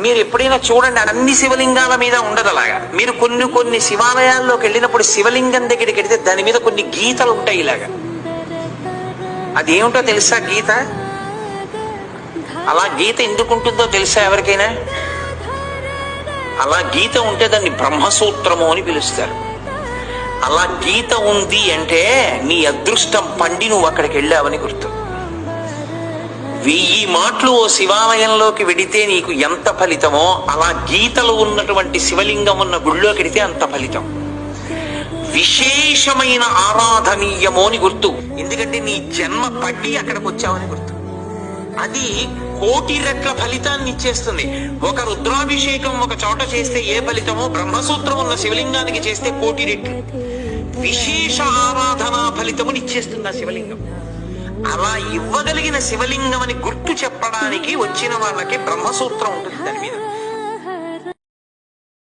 మీరు ఎప్పుడైనా చూడండి, అన్ని శివలింగాల మీద ఉండదు అలాగా. మీరు కొన్ని కొన్ని శివాలయాల్లోకి వెళ్ళినప్పుడు శివలింగం దగ్గరికి వెళితే దాని మీద కొన్ని గీతలు ఉంటాయి ఇలాగా. అదేమిటో తెలుసా గీత? అలా గీత ఎందుకు ఉంటుందో తెలుసా ఎవరికైనా? అలా గీత ఉంటే దాన్ని బ్రహ్మసూత్రము అని పిలుస్తారు. అలా గీత ఉంది అంటే నీ అదృష్టం పండి నువ్వు అక్కడికి వెళ్ళావని గుర్తు. 1000 మాటలు ఓ శివాలయంలోకి వెడితే నీకు ఎంత ఫలితమో, అలా గీతలు ఉన్నటువంటి శివలింగం ఉన్న గుళ్ళోకి వెడితే అంత ఫలితం. విశేషమైన ఆరాధనీయమో అని గుర్తు. ఎందుకంటే నీ జన్మ పడ్డి అక్కడికి వచ్చావని గుర్తు. అది 1,000,000 రెట్ల ఫలితాన్ని ఇచ్చేస్తుంది. ఒక రుద్రాభిషేకం ఒక చోట చేస్తే ఏ ఫలితమో, బ్రహ్మసూత్రం ఉన్న శివలింగానికి చేస్తే 1,000,000 రెట్లు విశేష ఆరాధనా ఫలితముని ఇచ్చేస్తుంది ఆ శివలింగం. అలా ఇవ్వగలిగిన శివలింగం అని గుర్తు చెప్పడానికి వచ్చిన వాళ్ళకి బ్రహ్మసూత్రం ఉంటుంది దాని మీద.